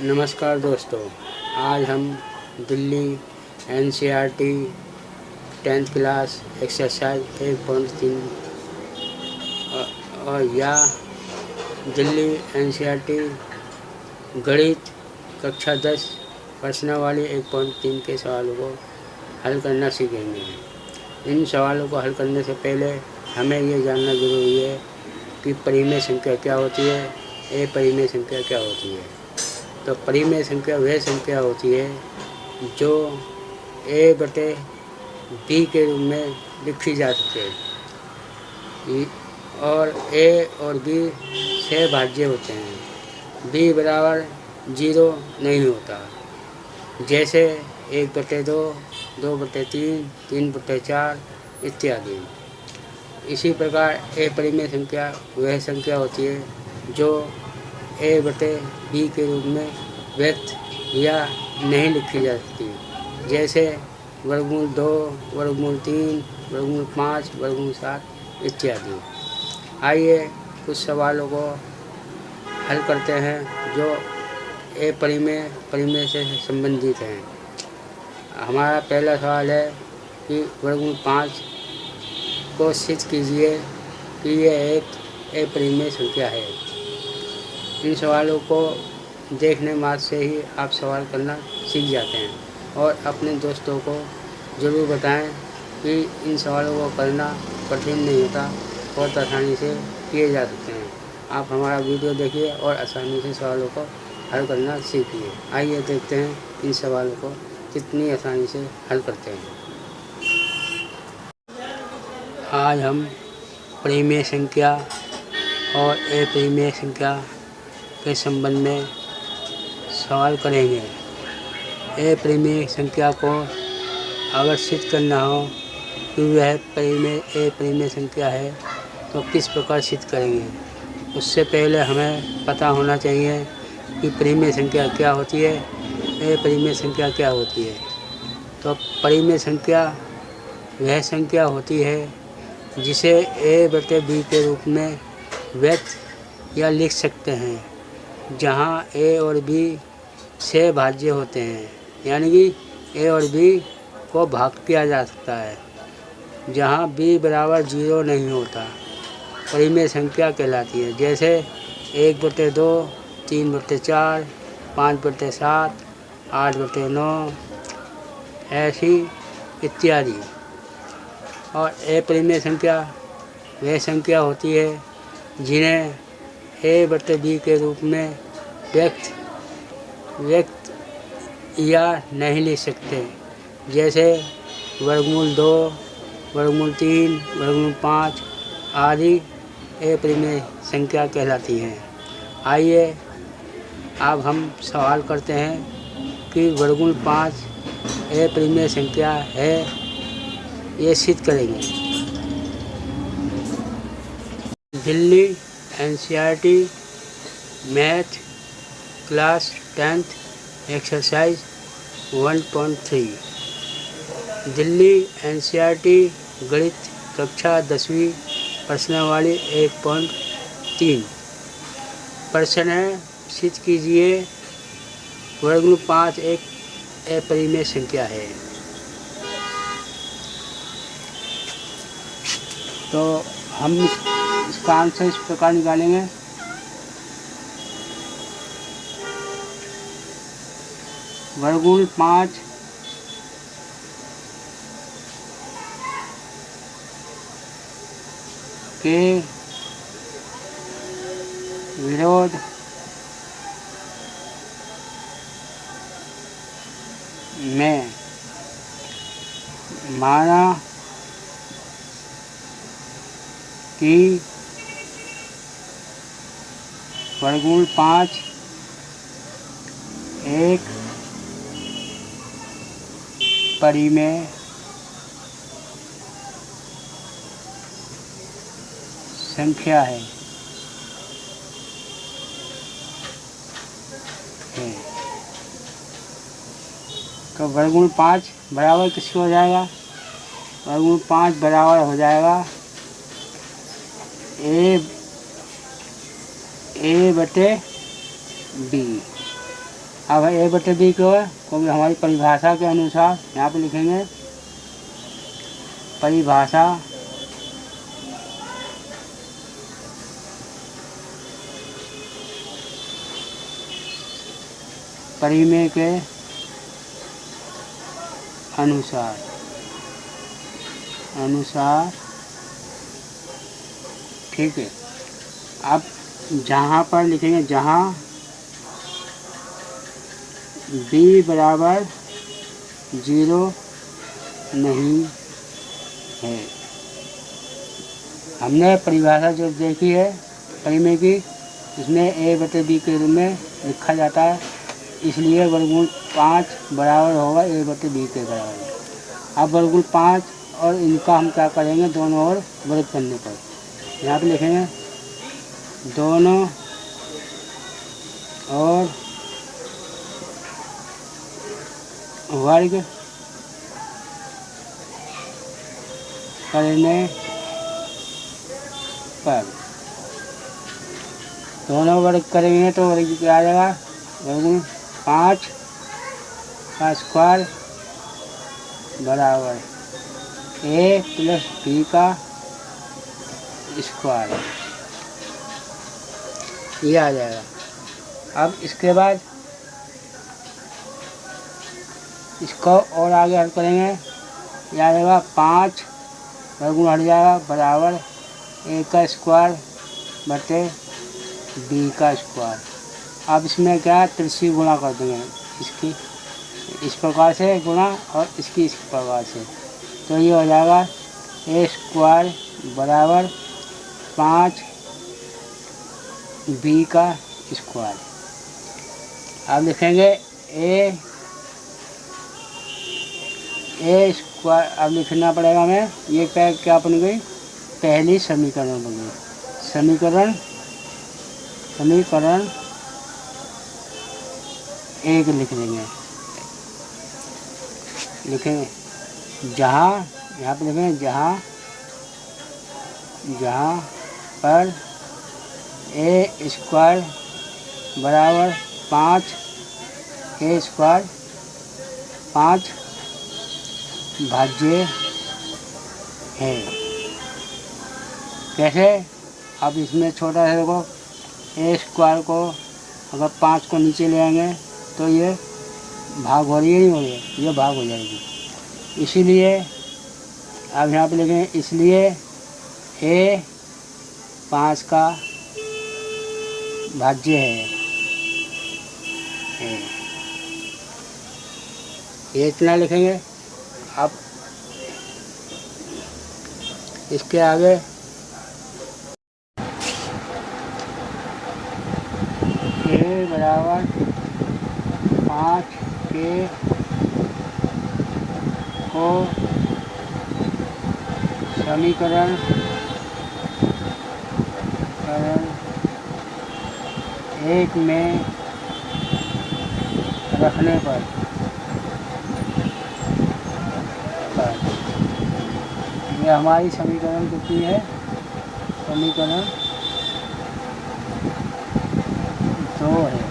नमस्कार दोस्तों, आज हम Delhi NCERT 10th class exercise 1.3 और या दिल्ली एनसीईआरटी गणित कक्षा 10 प्रश्नावली 1.3 के सवालों को हल करना सीखेंगे। इन सवालों को हल करने से पहले हमें ये जानना ज़रूरी है कि परिमेय संख्या क्या होती है, अपरिमेय संख्या क्या होती है। तो परिमेय संख्या वह संख्या होती है जो a/b के रूप में लिखी जा सके और a और b सहभाज्य होते हैं। b बराबर 0 नहीं होता, जैसे 1/2, 2/3, 3/4 इत्यादि। इसी प्रकार अपरिमेय संख्या वह संख्या होती है जो a/b के रूप में व्यक्त या नहीं लिखी जा सकती, जैसे वर्गमूल 2, वर्गमूल 3, वर्गमूल 5, वर्गमूल 7 इत्यादि। आइए कुछ सवालों को हल करते हैं जो परिमेय से संबंधित हैं। हमारा पहला सवाल है कि वर्गमूल 5 को सिद्ध कीजिए कि यह एक अपरिमेय संख्या है। इन सवालों को देखने मात्र से ही आप सवाल करना सीख जाते हैं और अपने दोस्तों को ज़रूर बताएं कि इन सवालों को करना कठिन नहीं होता, बहुत आसानी से किए जा सकते हैं। आप हमारा वीडियो देखिए और आसानी से सवालों को हल करना सीखिए। आइए देखते हैं इन सवालों को कितनी आसानी से हल करते हैं। आज हम परिमेय संख्या और अपरिमेय संख्या के संबंध में सवाल करेंगे। अपरिमेय संख्या को अगर सिद्ध करना हो कि वह अपरिमेय संख्या है तो किस प्रकार सिद्ध करेंगे। उससे पहले हमें पता होना चाहिए कि परिमेय संख्या क्या होती है, अपरिमेय संख्या क्या होती है। तो परिमेय संख्या वह संख्या होती है जिसे a/b के रूप में व्यक्त या लिख सकते हैं, जहाँ a और b सहभाज्य होते हैं, यानी कि a और b को भाग किया जा सकता है, जहाँ b बराबर 0 नहीं होता। परिमेय संख्या कहलाती है, जैसे 1/2, 3/4, 5/7, 8/9 ऐसी इत्यादि। और अपरिमेय संख्या वह संख्या होती है जिन्हें a/b के रूप में व्यक्त या नहीं लिख सकते, जैसे वर्गमूल 2, वर्गमूल 3, वर्गमूल 5 आदि अपरिमेय संख्या कहलाती हैं। आइए अब हम सवाल करते हैं कि वर्गमूल 5 अपरिमेय संख्या है, ये सिद्ध करेंगे। Delhi NCERT math class 10th exercise 1.3 Delhi NCERT गणित कक्षा 10वीं प्रश्नावली 1.3 प्रश्न है, सिद्ध कीजिए वर्गमूल 5 एक अपरिमेय संख्या है। तो हम इसका आंसर इस प्रकार निकालेंगे। वर्गमूल 5 के विरोध में माना कि वर्गमूल 5 एक परिमेय संख्या है। तो वर्गमूल 5 बराबर किसको हो जाएगा? वर्गमूल 5 बराबर हो जाएगा a/b। अब ए बटे बी को भी हमारी परिभाषा के अनुसार यहाँ पे लिखेंगे परिभाषा परिमेय के अनुसार ठीक है। अब जहाँ पर लिखेंगे जहाँ b बराबर 0 नहीं है। हमने परिभाषा जो देखी है परिमेय की, इसमें a बटे b के रूप में लिखा जाता है, इसलिए वर्गमूल 5 बराबर होगा a बटे b के बराबर। अब वर्गमूल 5 और इनका हम क्या करेंगे, दोनों ओर वर्ग करने पर यहाँ पे लिखेंगे दोनों और वर्ग करने पर, दोनों वर्ग करेंगे तो वर्ग क्या आ जाएगा, वर्गमूल 5 का स्क्वायर बराबर a प्लस b का स्क्वायर, ये आ जाएगा। अब इसके बाद इसको और आगे हल करेंगे, यह आ जाएगा 5 वर्गमूल हट जाएगा बराबर a का स्क्वायर बटे b का स्क्वायर। अब इसमें क्या त्रिसी गुणा कर देंगे, इसकी इस प्रकार से गुणा और इसकी इस प्रकार से, तो ये हो जाएगा a स्क्वायर बराबर 5 b का स्क्वायर। अब लिखेंगे a स्क्वायर, अब लिखना पड़ेगा हमें, ये क्या बन गई, पहली समीकरण बन गई। समीकरण 1 लिख देंगे, लिखेंगे जहाँ, यहाँ पे लिखेंगे जहाँ पर a स्क्वायर बराबर 5 a स्क्वायर 5 भाज्य है। कैसे, अब इसमें छोटा है, देखो a स्क्वायर को अगर 5 को नीचे ले आएंगे तो ये भाग हो रही है, नहीं हो रही है, ये भाग हो जाएगी। इसीलिए अब यहाँ पे लिखेंगे, इसलिए a 5 का भाज्य है। ये इतना लिखेंगे। अब इसके आगे a बराबर 5 के को समीकरण 1 में रखने पर ये हमारी समीकरण कितनी है, समीकरण 2 है।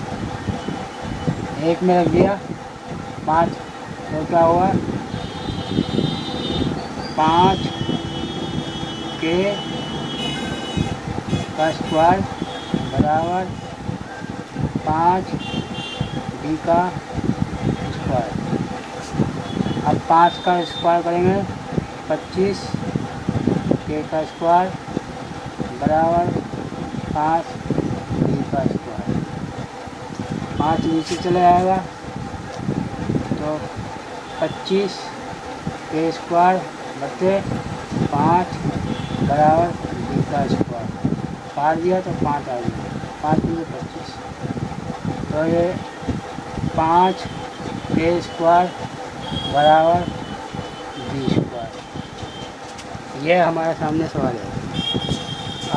1 में रख दिया 5, तो क्या हुआ, 5 के का स्क्वायर बराबर 5 b का स्क्वायर। अब 5 का स्क्वायर करेंगे 25 के का स्क्वायर बराबर 5 b का स्क्वायर। 5 नीचे चले आएगा तो 25 के स्क्वायर बटे 5 बराबर b का स्क्वायर। काट दिया तो 5 आ गया, 5 में 25, तो ये 5 के स्क्वायर बराबर b स्क्वायर। ये हमारे सामने सवाल है।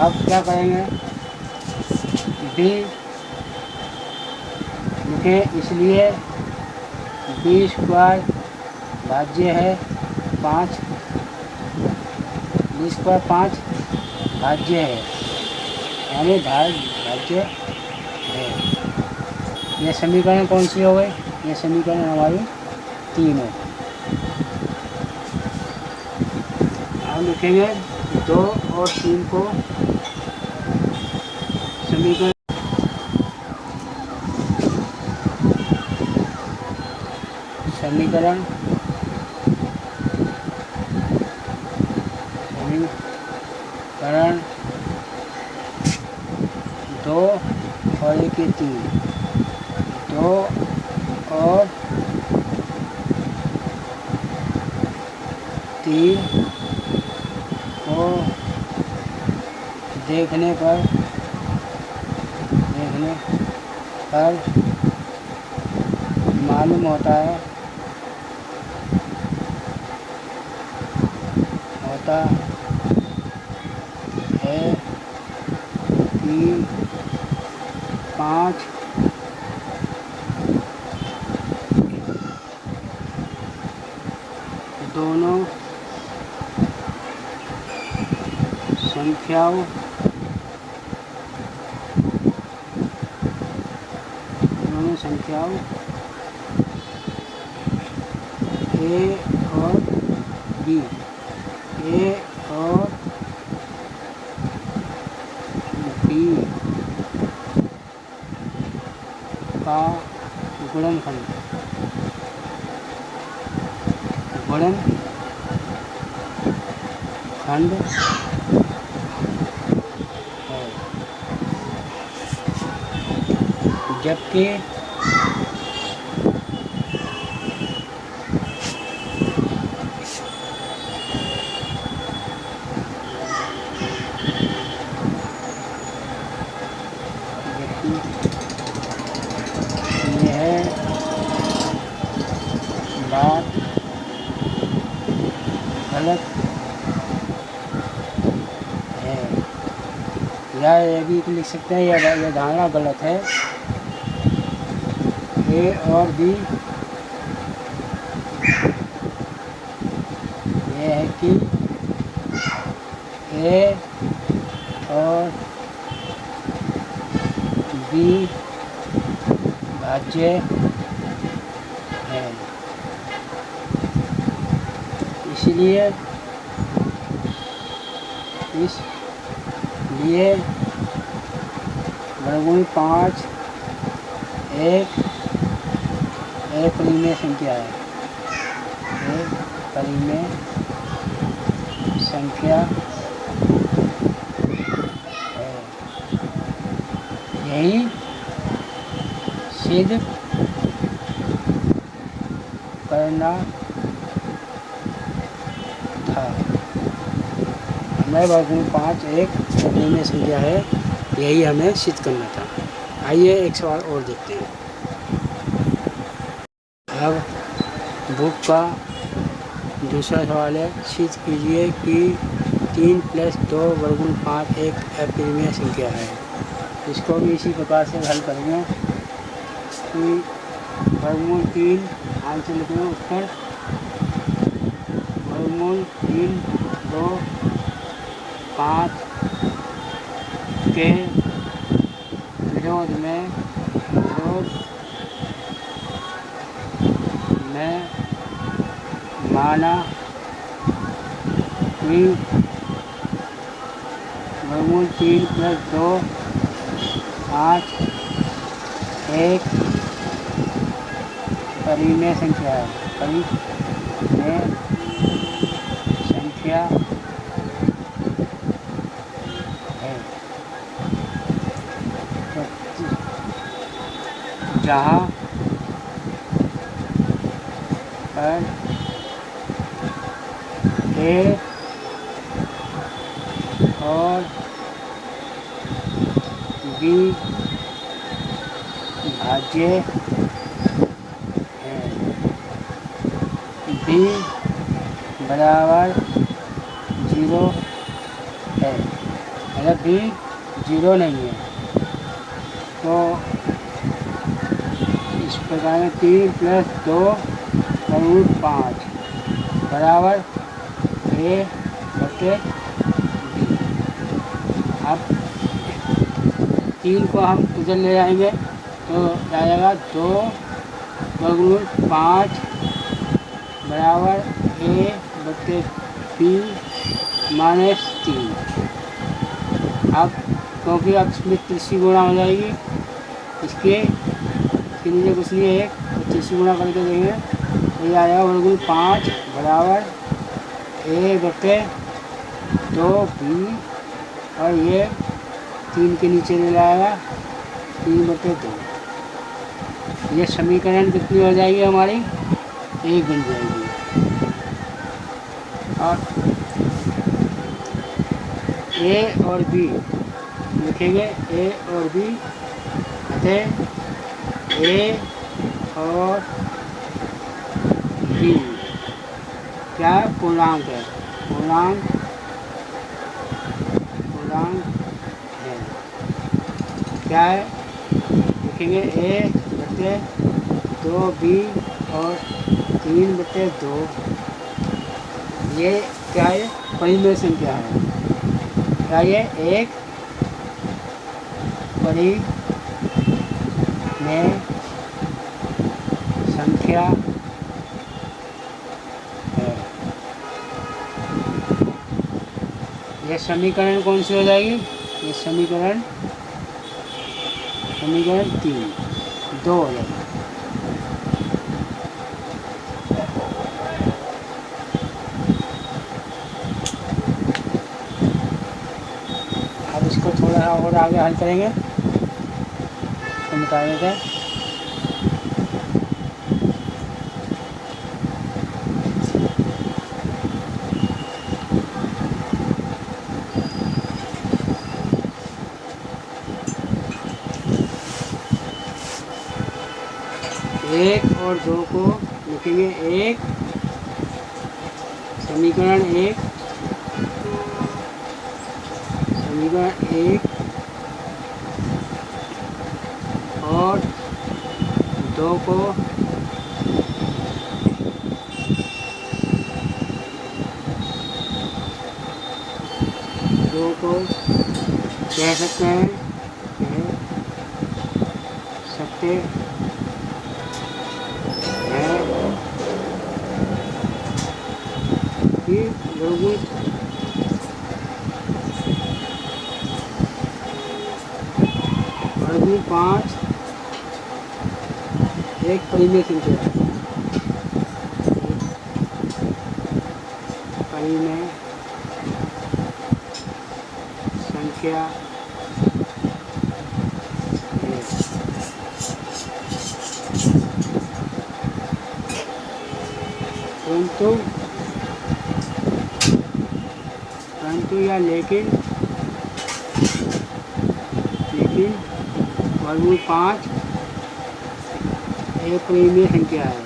अब क्या करेंगे, b लिखें, इसलिए b स्क्वायर भाज्य है 5, b स्क्वायर 5 भाज्य है, यानी भाज्य है। ये समीकरण कौन सी हो गई? ये समीकरण हमारी 3 है। हम लिखेंगे 2 और 3 को समीकरण समीकरण समीकरण 2 और 1 3, 2 और 3 को देखने पर मालूम होता है कि 5 दोनों संख्याओं ए और बी का गुणनखंड है, जबकि यह बात गलत है, या ये भी लिख सकते हैं, यह धारणा गलत है। ए और बी यह है कि ए और बी भाज्य है, इसलिए वर्गमूल 5 एक परिमेय संख्या है, एक परिमेय संख्या है। यही सिद्ध करना था। हमें वर्गमूल 5 एक परिमेय संख्या है, यही हमें सिद्ध करना था। आइए एक सवाल और देखते हैं। अब बुक का दूसरा सवाल है, सिद्ध कीजिए कि 3 + 2 वर्गमूल 5 एक अपरिमेय संख्या है। इसको भी इसी प्रकार से हल करेंगे कि वर्गमूल 3 आंसर लिखेंगे, उत्तर वर्गमूल 3 2 5 के विरोध में माना कि वर्गमूल 3 + 2 5 एक परिमेय संख्या है, परिमेय संख्या है। जहाँ पर ए और बी भाज्य है, बी बराबर 0 है, मतलब बी 0 नहीं है, तो इस प्रकार 3 + 2 वर्गमूल 5 बराबर A/B। अब 3 को हम उधर ले आएंगे तो तो क्या जाएगा 2 वर्गमूल 5 बराबर ए बटे बी माइनस 3। अब क्योंकि अब इसमें तीसरी गुणा हो जाएगी इसके नीचे कुछ नहीं है एक, तो तीसरी गुणा करके देंगे तो ये आ जाएगा वर्गमूल 5 बराबर ए बटे 2 बी और ये 3 के नीचे ले लाएगा 3 बटे 2। ये समीकरण कितनी हो जाएगी हमारी 1 बन जाएगी। और ए और बी लिखेंगे ए और बी अतः ए और बी क्या है पूर्णांक है, पूर्णांक है क्या है लिखेंगे ए बटे 2 बी और 3 बटे 2। ये क्या है परिमेय संख्या है, क्या ये एक परिमेय संख्या है। ये समीकरण कौन सी हो जाएगी, ये समीकरण 2 हो जाएगी। अब इसको थोड़ा और आगे हल करेंगे तो बता देते हैं। एक और 2 को लिखेंगे एक समीकरण 1 और 2 को कह सकते हैं कि वर्गमूल 5 एक परिमेय संख्या है, परिमेय संख्या है। परंतु या लेकिन वर्गमूल 5 एक परिमेय संख्या है।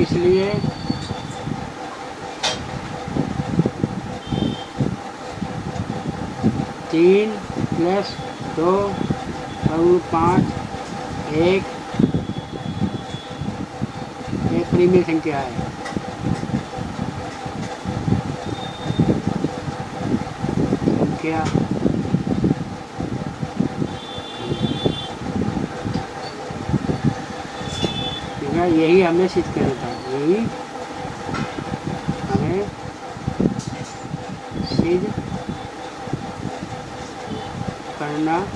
इसलिए तीन प्लस 2 वर्गमूल 5 एक परिमेय संख्या है। यही हमें सिद्ध करना था, यही हमें सिद्ध करना था।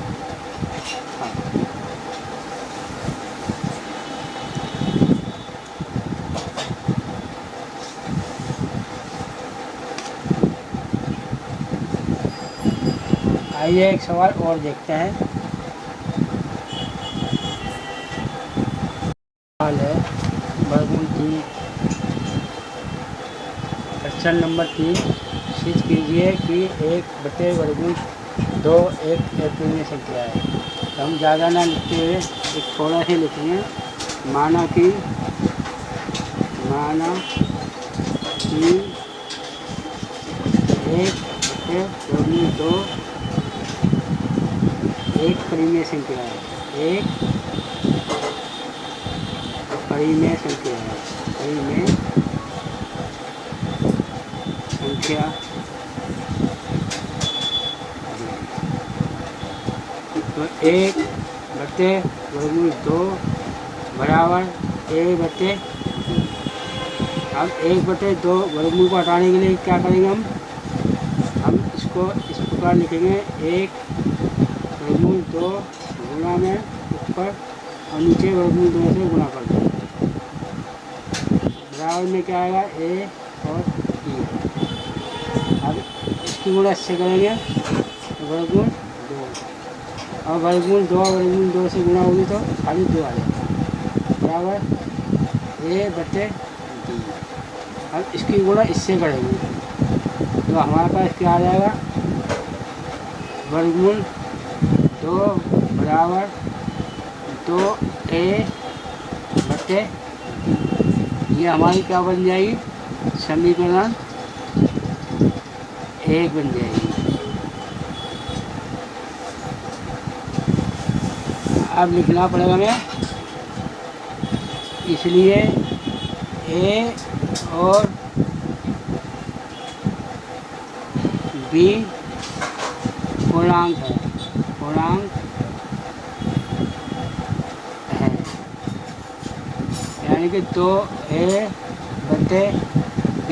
आइए एक सवाल और देखते हैं। सवाल है वर्गमूल 3 प्रश्न नंबर 3 सिद्ध कीजिए कि 1/2 एक परिमेय संख्या है। तो हम ज़्यादा ना लिखते हुए एक थोड़ा से लिखेंगे। माना कि 1/2 बटे वर्गमूल 2 एक परिमेय संख्या है, एक परिमेय संख्या है, परिमेय संख्या तो 1 बटे वर्गमूल 2 बराबर 1 बटे, अब 1 बटे 2 वर्गमूल को हटाने के लिए क्या करेंगे हम इसको इस प्रकार लिखेंगे 1 वर्गमूल 2 गुणा में ऊपर और नीचे वर्गमूल 2 से गुणा कर दें, बराबर में क्या आएगा a और b। अब इसकी गुणा इससे करेंगे वर्गमूल 2 और वर्गमूल 2 से गुणा होगी तो खाली 2 आ जाएगा, बराबर a बटे b। अब इसकी गुणा इससे करेंगे तो हमारे पास क्या आ जाएगा वर्गमूल 2 बराबर 2a बटे, ये हमारी क्या बन जाएगी समीकरण 1 बन जाएगी। अब लिखना पड़ेगा हमें, इसलिए a और b पूर्णांक है, पूर्णांक है, यानी कि 2a बटे b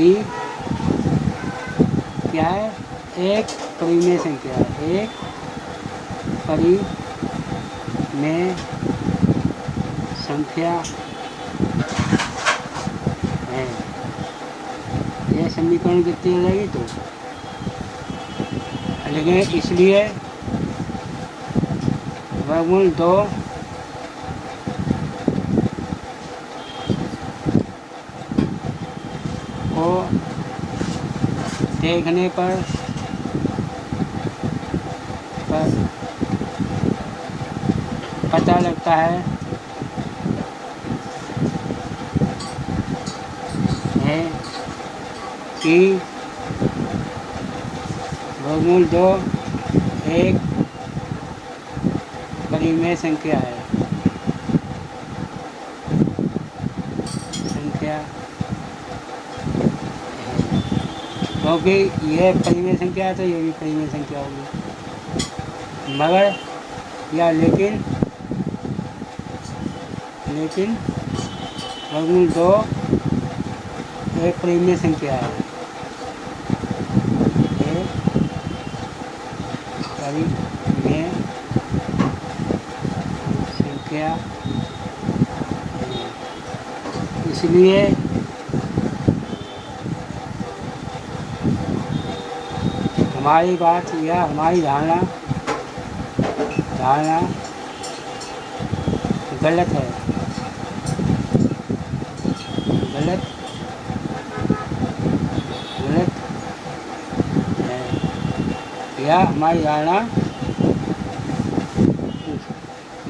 क्या है, एक परिमेय संख्या है, एक परिमेय संख्या है। यह समीकरण कितनी हो जाएगी तो लेकिन इसलिए वर्गमूल 2 को देखने पर पता लगता है कि वर्गमूल 2 एक परिमेय संख्या है, क्योंकि यह परिमेय संख्या है तो ये भी परिमेय संख्या होगी, मगर या लेकिन वर्गमूल 2 एक परिमेय संख्या है, परिमेय संख्या, इसलिए हमारी बात या हमारी धारणा गलत है, गलत है, या हमारी धारणा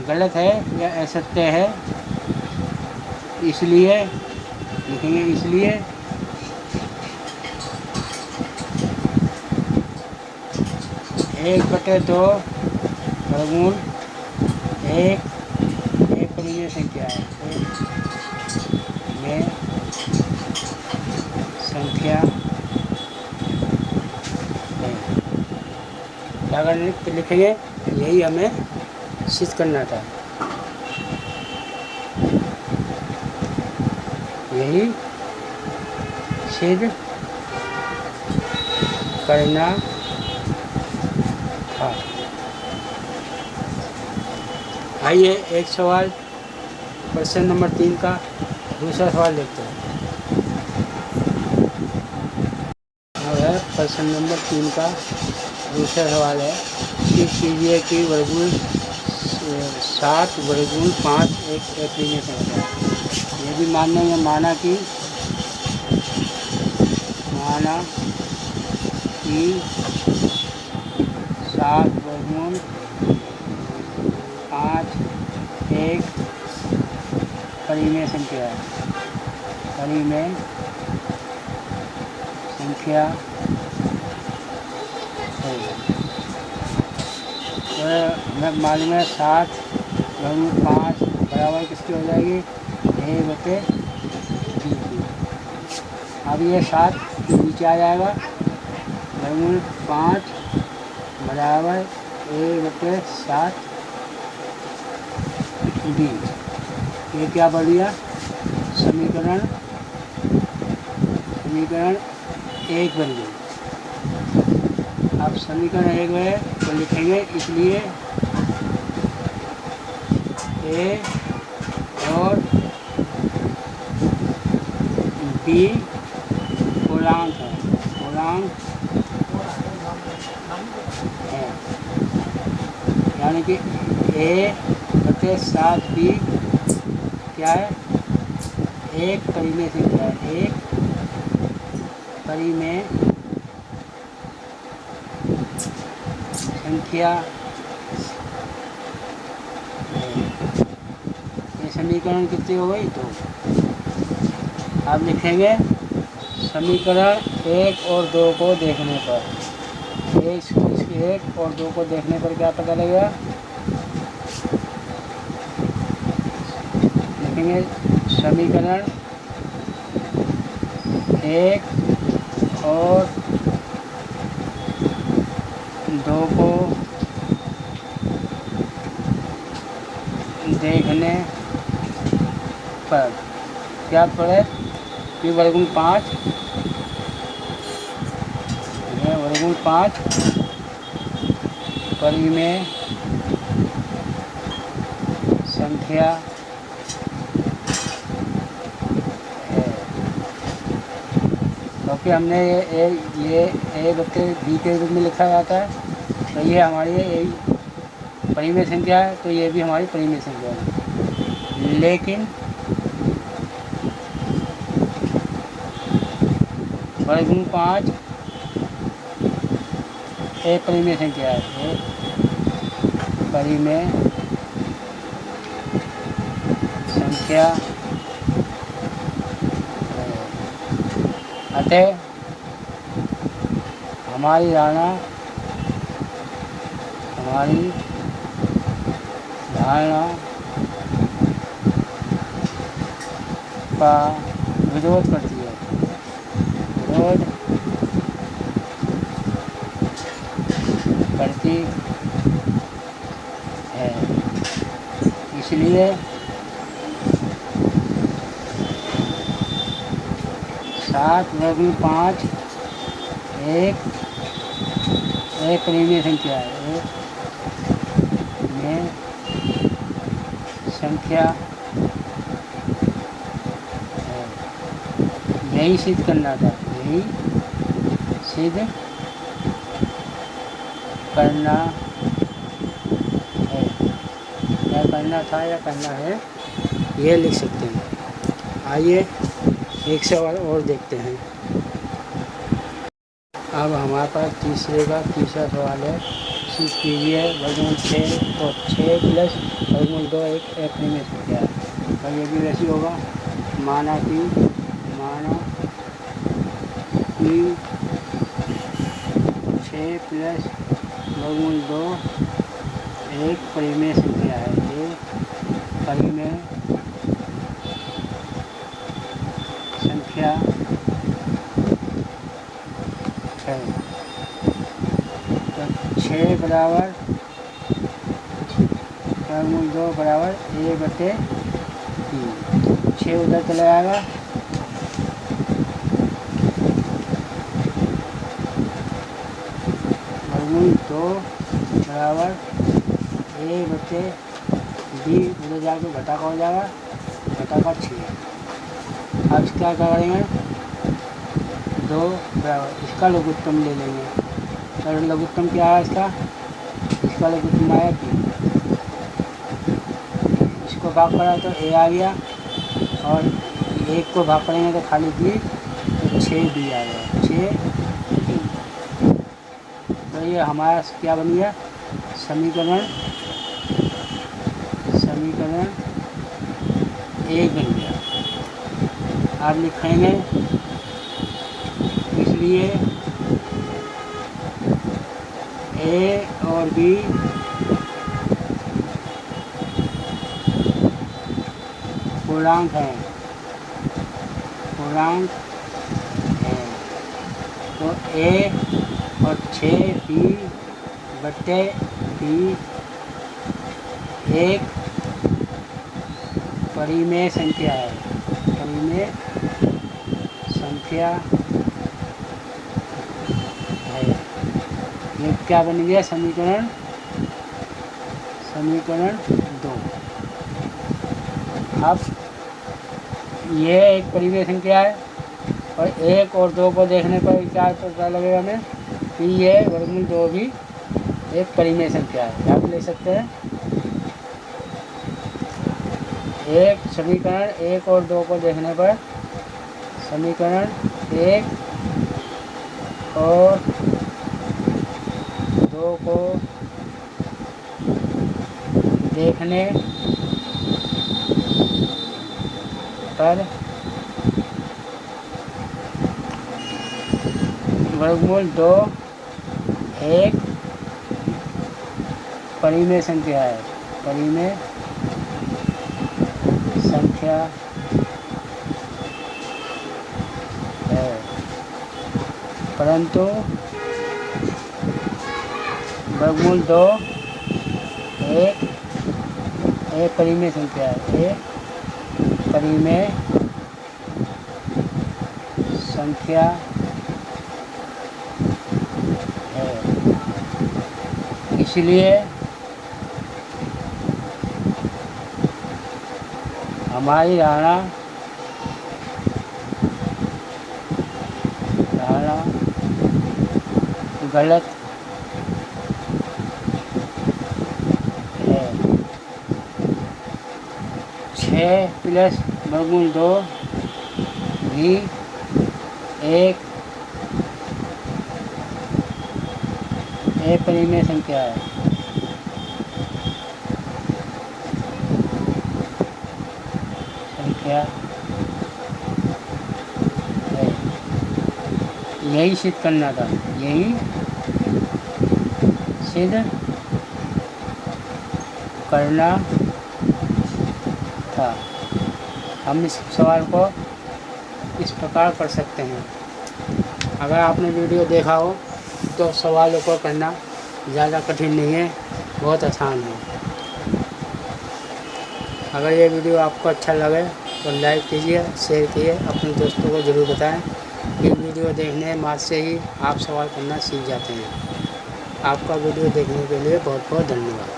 गलत है या असत्य है। इसलिए लिखेंगे, इसलिए 1/2 वर्गमूल एक परिमेय संख्या है, में संख्या है। क्या लिखेंगे, यही हमें सिद्ध करना था, यही सिद्ध करना था। आइए एक सवाल प्रश्न नंबर 3 का दूसरा सवाल देखते हैं। प्रश्न नंबर 3 का दूसरा सवाल है कि कीजिए कि वर्गमूल 7 वर्गमूल 5 एक परिमेय संख्या है। ये भी माना कि 7 वर्गमूल 5 एक परिमेय संख्या है, परिमेय संख्या तो हमें मालूम है 7 वर्गमूल 5 बराबर किसकी हो जाएगी, ए बटे बी की। अब ये 7 नीचे आ जाएगा, वर्गमूल 5 बराबर ए बटे 7 बी। ये क्या बढ़ गया, समीकरण 1 बन गई। अब समीकरण 1 है तो लिखेंगे, इसलिए ए और बी पूर्णांक है, है, यानी कि ए बटे 7 बी क्या है, एक परिमेय संख्या है, एक परिमेय संख्या है। ये समीकरण कितनी हो गई, तो आप लिखेंगे समीकरण 1 और 2 को देखने पर, 1 और 2 को देखने पर क्या पता लगेगा, लिखेंगे समीकरण 1 और 2 को देखने पर क्या पड़े, कि वर्गमूल 5 परिमेय संख्या है, क्योंकि हमने ये ए बटे बी के रूप में लिखा जाता है, तो ये हमारी परिमेय संख्या है, तो ये भी हमारी परिमेय संख्या है। लेकिन वर्गमूल 5 एक परिमेय संख्या है, एक परिमेय संख्या है। अतः हमारी धारणा का विरोध करती है, विरोध करती है। इसलिए 7 वर्गमूल 5 एक परिमेय संख्या है, एक में संख्या है। यही सिद्ध करना था, यही सिद्ध करना है, या करना था या करना है, ये लिख सकते हैं। आइए एक सवाल और देखते हैं। अब हमारे पास तीसरा सवाल है, सीख कीजिए वर्गमूल 6 और 6 प्लस वर्गमूल 2 एक परिमेय संख्या है, और ये भी वैसी होगा, माना कि 6 प्लस वर्गमूल 2 एक परिमेय संख्या है, एक परिमेय संख्या है। तो 6 बराबर वर्गमूल 2 बराबर ए बटे 3, 6 उधर चला जाएगा, वर्गमूल 2 बराबर ए बटे बी, उधर जाकर घटा का हो जाएगा, घटा का 6। अब क्या करेंगे, 2 बराबर इसका लघुत्तम ले लेंगे, और लघुत्तम क्या है इसका लघुत्तम आया बी, इसको भाग करा तो ए आ गया, और 1 को भाग करेंगे तो खाली बी, तो 6 बी आ गया, 6 बी। तो ये हमारा क्या बन गया, समीकरण 1 बन गया। आप लिखेंगे, इसलिए ए और बी पूर्णांक हैं, पूर्णांक हैं। तो a और 6b/b एक परिमेय संख्या है, परिमेय संख्या है। ये क्या बन गया समीकरण 2। अब ये एक परिमेय संख्या है और 1 और 2 को देखने पर क्या पता लगेगा हमें कि ये वर्गमूल 2 भी एक परिमेय संख्या है। क्या ले सकते हैं, एक समीकरण 1 और 2 को देखने पर, समीकरण 1 और 2 को देखने पर वर्गमूल 2 एक परिमेय संख्या है, परिमेय संख्या है। परंतु वर्गमूल 2 एक परिमेय संख्या है, एक परिमेय संख्या है। इसलिए हमारी धारणा गलत है। 6 प्लस वर्गमूल 2 भी एक परिमेय संख्या है। यही सिद्ध करना था, यही सिद्ध करना था। हम इस सवाल को इस प्रकार कर सकते हैं। अगर आपने वीडियो देखा हो तो सवालों को करना ज़्यादा कठिन नहीं है, बहुत आसान है। अगर ये वीडियो आपको अच्छा लगे तो लाइक कीजिए, शेयर कीजिए, अपने दोस्तों को ज़रूर बताएं। ये वीडियो देखने मात्र से ही आप सवाल करना सीख जाते हैं। आपका वीडियो देखने के लिए बहुत बहुत धन्यवाद।